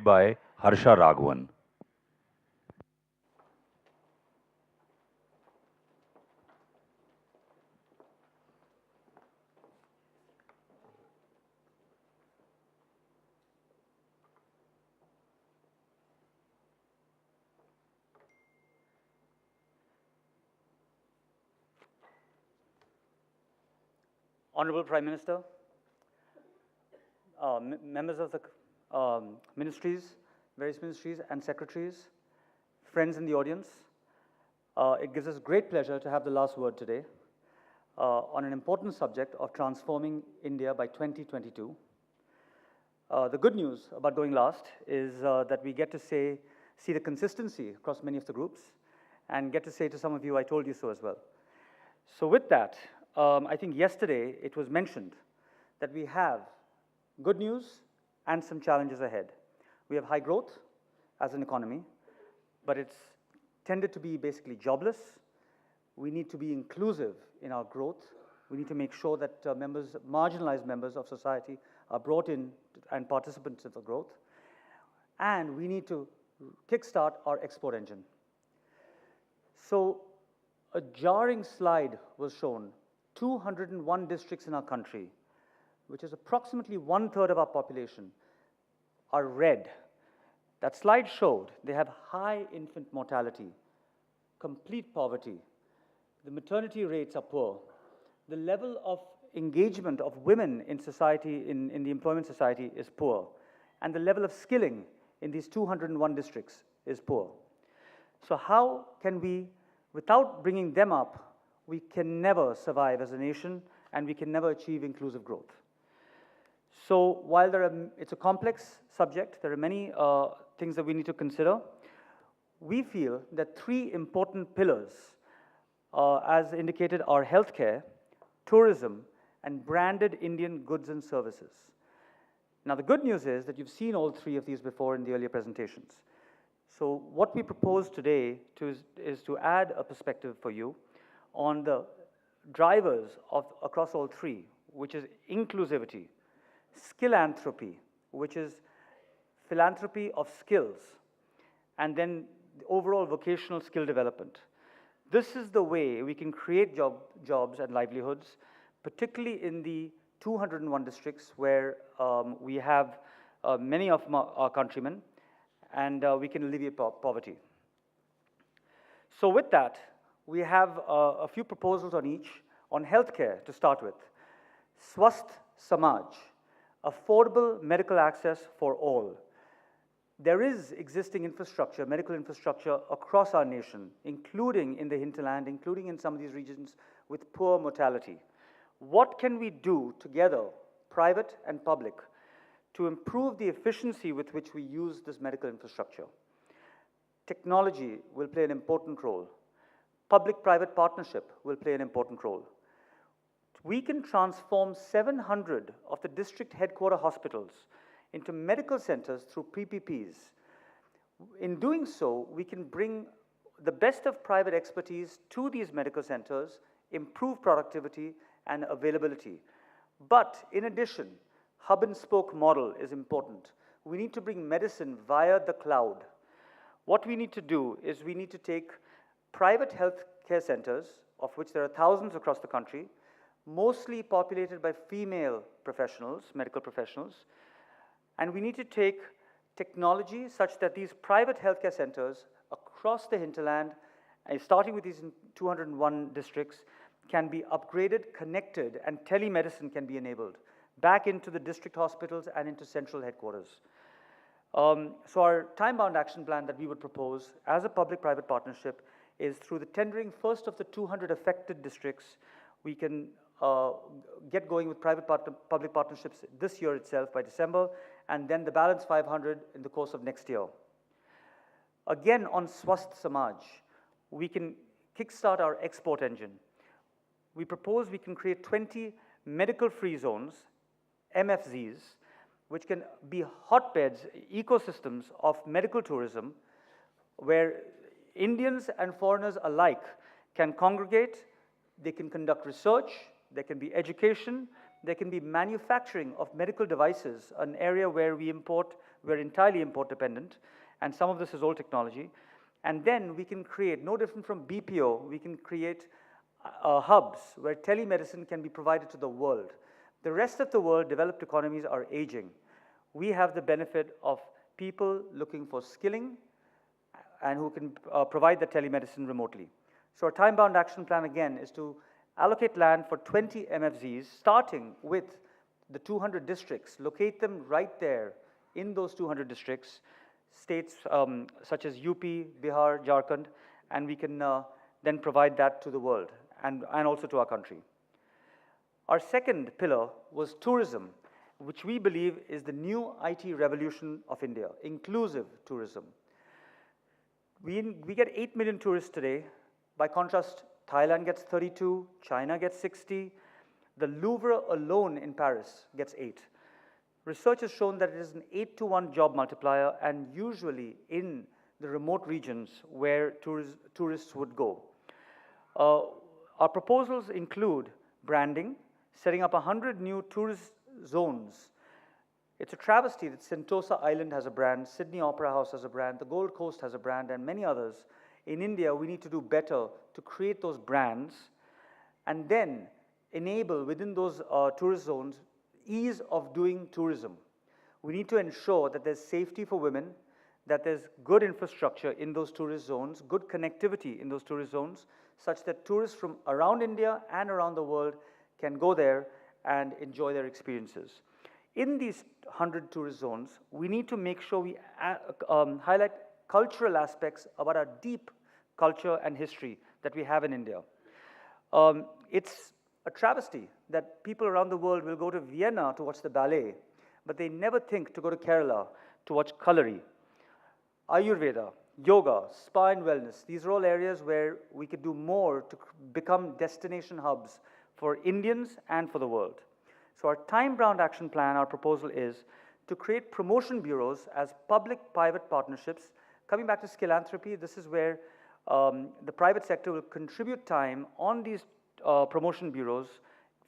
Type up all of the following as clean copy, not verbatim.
led by Harsha Raghavan. Honorable Prime Minister, members of the ministries, various ministries and secretaries, friends in the audience, it gives us great pleasure to have the last word today on an important subject of transforming India by 2022. The good news about going last is that we get to see the consistency across many of the groups and get to say to some of you, I told you so as well. So with that, I think yesterday it was mentioned that we have good news and some challenges ahead. We have high growth as an economy, but it's tended to be basically jobless. We need to be inclusive in our growth. We need to make sure that marginalized members of society are brought in and participants of the growth. And we need to kickstart our export engine. So a jarring slide was shown. 201 districts in our country, which is approximately 1/3 of our population, are red. That slide showed they have high infant mortality, complete poverty. The maternity rates are poor. The level of engagement of women in society, in the employment society, is poor. And the level of skilling in these 201 districts is poor. So how can we, without bringing them up, we can never survive as a nation and we can never achieve inclusive growth. So while it's a complex subject, there are many things that we need to consider. We feel that three important pillars, as indicated, are healthcare, tourism, and branded Indian goods and services. Now, the good news is that you've seen all three of these before in the earlier presentations. So what we propose today is to add a perspective for you on the drivers across all three, which is inclusivity, skillanthropy, which is philanthropy of skills, and then the overall vocational skill development. This is the way we can create jobs and livelihoods, particularly in the 201 districts where we have many of our countrymen, and we can alleviate poverty. So with that, we have a few proposals on each. On healthcare, to start with. Swasth Samaj, affordable medical access for all. There is existing infrastructure, medical infrastructure across our nation, including in the hinterland, including in some of these regions with poor mortality. What can we do together, private and public, to improve the efficiency with which we use this medical infrastructure? Technology will play an important role. Public-private partnership will play an important role. We can transform 700 of the district headquarter hospitals into medical centers through PPPs. In doing so, we can bring the best of private expertise to these medical centers, improve productivity and availability. But in addition, hub and spoke model is important. We need to bring medicine via the cloud. What we need to do is we need to take private health care centers, of which there are thousands across the country, mostly populated by female professionals, medical professionals, and we need to take technology such that these private healthcare centers across the hinterland, starting with these 201 districts, can be upgraded, connected, and telemedicine can be enabled back into the district hospitals and into central headquarters. So our time-bound action plan that we would propose as a public-private partnership is through the tendering first of the 200 affected districts. We can get going with public partnerships this year itself by December, and then the balance 500 in the course of next year. Again, on Swasth Samaj, we can kickstart our export engine. We propose we can create 20 medical-free zones, MFZs, which can be hotbeds, ecosystems of medical tourism, where Indians and foreigners alike can congregate, they can conduct research, there can be education, There can be manufacturing of medical devices, an area where we're entirely import dependent, and some of this is old technology. And then we can create, no different from BPO, we can create hubs where telemedicine can be provided to the world. The rest of the world, developed economies, are aging. We have the benefit of people looking for skilling and who can provide the telemedicine remotely. So our time-bound action plan, again, is to allocate land for 20 MFZs, starting with the 200 districts, locate them right there in those 200 districts, states such as UP, Bihar, Jharkhand, and we can then provide that to the world and also to our country. Our second pillar was tourism, which we believe is the new IT revolution of India, inclusive tourism. We get 8 million tourists today. By contrast, Thailand gets 32, China gets 60. The Louvre alone in Paris gets 8. Research has shown that it is an 8-to-1 job multiplier, and usually in the remote regions where tourists would go. Our proposals include branding, setting up 100 new tourist zones. It's a travesty that Sentosa Island has a brand, Sydney Opera House has a brand, the Gold Coast has a brand, and many others. In India, we need to do better to create those brands and then enable within those tourist zones ease of doing tourism. We need to ensure that there's safety for women, that there's good infrastructure in those tourist zones, good connectivity in those tourist zones, such that tourists from around India and around the world can go there and enjoy their experiences. In these 100 tourist zones, we need to make sure we highlight cultural aspects about our deep culture and history that we have in India. It's a travesty that people around the world will go to Vienna to watch the ballet, but they never think to go to Kerala to watch Kalari. Ayurveda, yoga, spa and wellness, these are all areas where we could do more to become destination hubs for Indians and for the world. So our time-bound action plan, our proposal is to create promotion bureaus as public-private partnerships. Coming back to Skillanthropy, this is where the private sector will contribute time on these promotion bureaus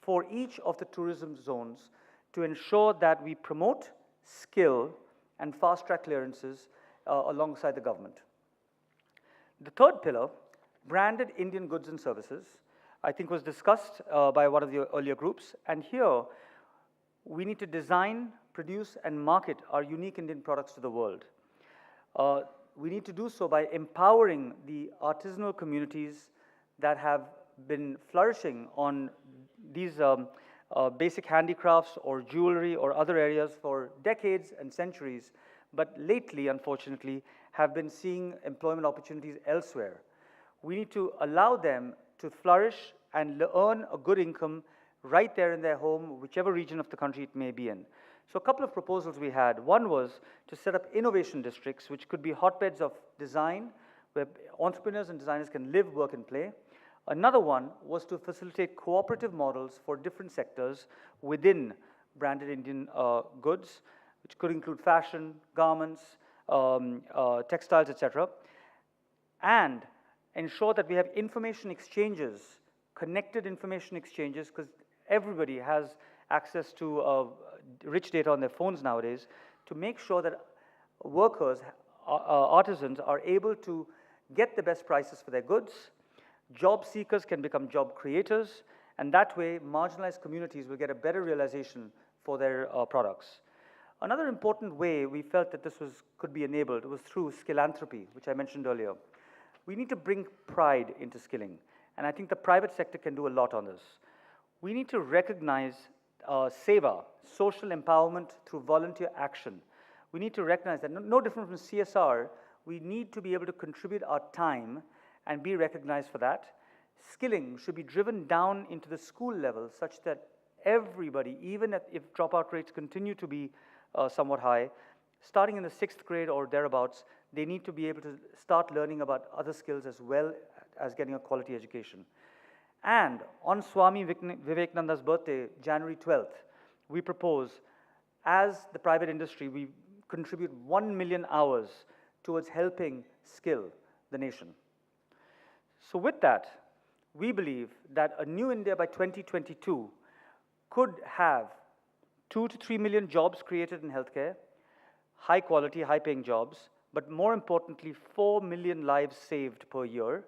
for each of the tourism zones to ensure that we promote skill and fast-track clearances alongside the government. The third pillar, branded Indian goods and services, I think was discussed by one of the earlier groups, and here we need to design, produce, and market our unique Indian products to the world. We need to do so by empowering the artisanal communities that have been flourishing on these basic handicrafts or jewelry or other areas for decades and centuries, but lately, unfortunately, have been seeing employment opportunities elsewhere. We need to allow them to flourish and earn a good income right there in their home, whichever region of the country it may be in. So a couple of proposals we had. One was to set up innovation districts, which could be hotbeds of design, where entrepreneurs and designers can live, work, and play. Another one was to facilitate cooperative models for different sectors within branded Indian goods, which could include fashion, garments, textiles, etc. And ensure that we have information exchanges, connected information exchanges, because everybody has access to rich data on their phones nowadays, to make sure that workers, artisans, are able to get the best prices for their goods. Job seekers can become job creators, and that way marginalized communities will get a better realization for their products. Another important way we felt that this could be enabled was through Skillanthropy, which I mentioned earlier. We need to bring pride into skilling, and I think the private sector can do a lot on this. We need to recognize seva, social empowerment through volunteer action. We need to recognize that, no different from CSR, we need to be able to contribute our time and be recognized for that. Skilling should be driven down into the school level such that everybody, even if dropout rates continue to be somewhat high, starting in the 6th grade or thereabouts, they need to be able to start learning about other skills as well as getting a quality education. And on Swami Vivekananda's birthday, January 12th, we propose, as the private industry, we contribute 1 million hours towards helping skill the nation. So with that, we believe that a new India by 2022 could have 2 to 3 million jobs created in healthcare, high quality, high paying jobs, but more importantly, 4 million lives saved per year,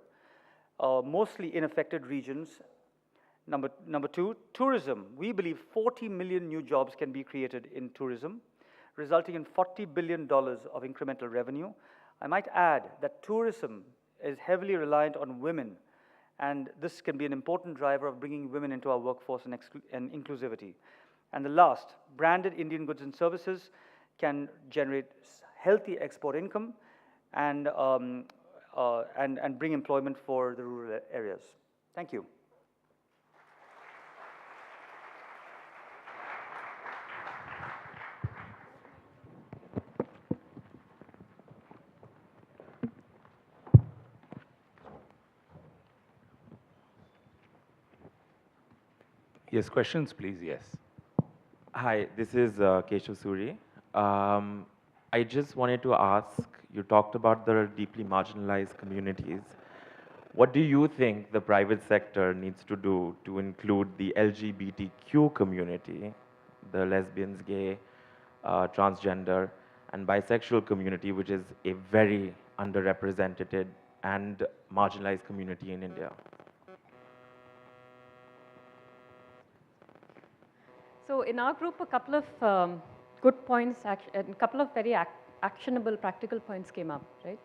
mostly in affected regions. Number two, tourism. We believe 40 million new jobs can be created in tourism, resulting in $40 billion of incremental revenue. I might add that tourism is heavily reliant on women, and this can be an important driver of bringing women into our workforce and inclusivity. And the last, branded Indian goods and services can generate healthy export income and bring employment for the rural areas. Thank you. Yes, questions, please. Yes. Hi, this is Keshav Suri. I just wanted to ask, you talked about the deeply marginalized communities. What do you think the private sector needs to do to include the LGBTQ community, the lesbians, gay, transgender, and bisexual community, which is a very underrepresented and marginalized community in India? So in our group, a couple of good points, and a couple of very actionable, practical points came up, right?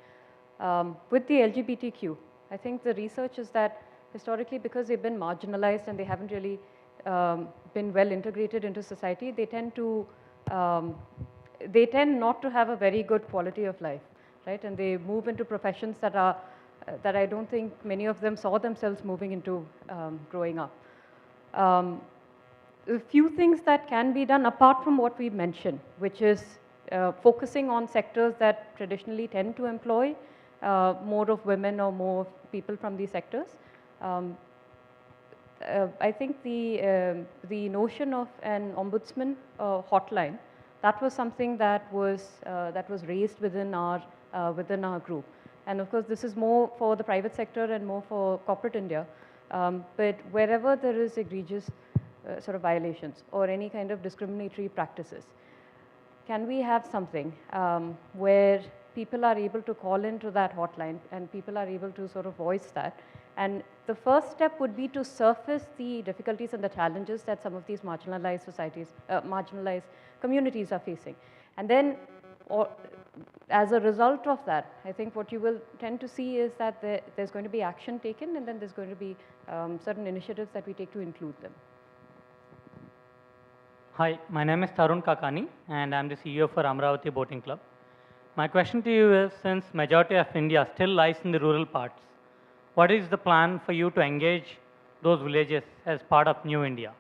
With the LGBTQ, I think the research is that historically, because they've been marginalized and they haven't really been well integrated into society, they tend not to have a very good quality of life, right? And they move into professions that I don't think many of them saw themselves moving into growing up. A few things that can be done apart from what we mentioned, which is focusing on sectors that traditionally tend to employ more of women or more people from these sectors. I think the notion of an ombudsman hotline, that was something that was raised within our group. And of course, this is more for the private sector and more for corporate India. But wherever there is egregious sort of violations or any kind of discriminatory practices, can we have something where people are able to call into that hotline and people are able to sort of voice that? And the first step would be to surface the difficulties and the challenges that some of these marginalized societies, marginalized communities are facing. And then, as a result of that, I think what you will tend to see is that there's going to be action taken, and then there's going to be certain initiatives that we take to include them. Hi, my name is Tarun Kakani, and I'm the CEO for Amravati Boating Club. My question to you is, since majority of India still lies in the rural parts, what is the plan for you to engage those villages as part of New India?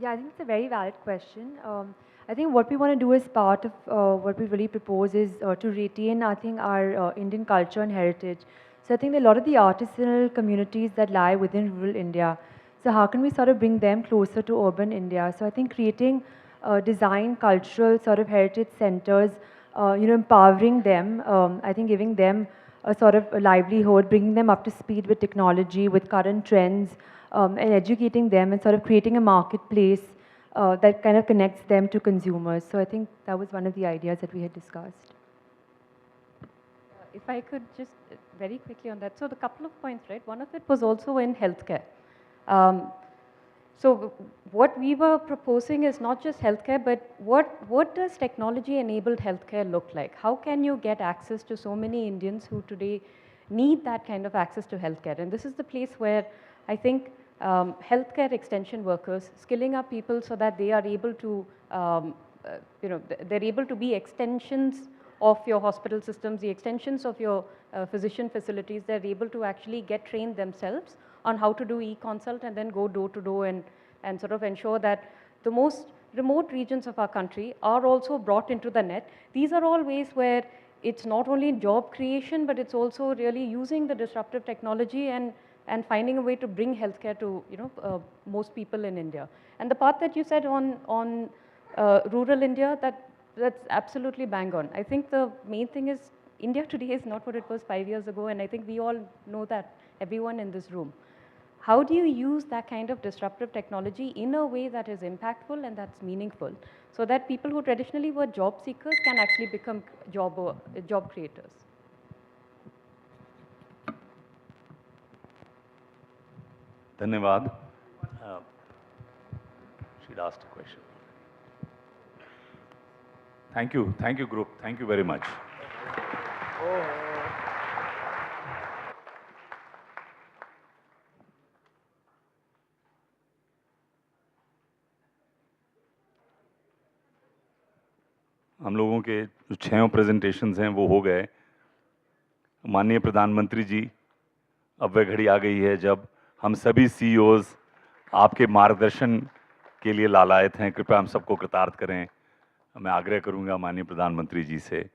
Yeah, I think it's a very valid question. I think what we want to do as part of what we really propose is to retain, I think, our Indian culture and heritage. So I think a lot of the artisanal communities that lie within rural India, so how can we sort of bring them closer to urban India? So I think creating design, cultural sort of heritage centers, empowering them, I think giving them a sort of a livelihood, bringing them up to speed with technology, with current trends, and educating them and sort of creating a marketplace that kind of connects them to consumers. So I think that was one of the ideas that we had discussed. If I could just very quickly on that. So the couple of points, right? One of it was also in healthcare. So what we were proposing is not just healthcare, but what does technology-enabled healthcare look like? How can you get access to so many Indians who today need that kind of access to healthcare? And this is the place where I think healthcare extension workers, skilling up people so that they are able to, they're able to be extensions of your hospital systems, the extensions of your physician facilities. They're able to actually get trained themselves on how to do e-consult and then go door to door and sort of ensure that the most remote regions of our country are also brought into the net. These are all ways where it's not only job creation, but it's also really using the disruptive technology and finding a way to bring healthcare to most people in India. And the part that you said on rural India, that's absolutely bang on. I think the main thing is India today is not what it was 5 years ago, and I think we all know that everyone in this room. How do you use that kind of disruptive technology in a way that is impactful and that's meaningful, so that people who traditionally were job seekers can actually become job creators? Dhanyavad. She'd asked a question. Thank you, group. Thank you very much. हम लोगों के जो 6 presentations हैं वो हो गए। माननीय प्रधानमंत्री जी, अब वह घड़ी आ गई है जब हम सभी CEOs आपके मार्गदर्शन के लिए लालायत हैं। कृपया हम सबको कृतार्थ करें। मैं आग्रह करूंगा माननीय प्रधानमंत्री जी से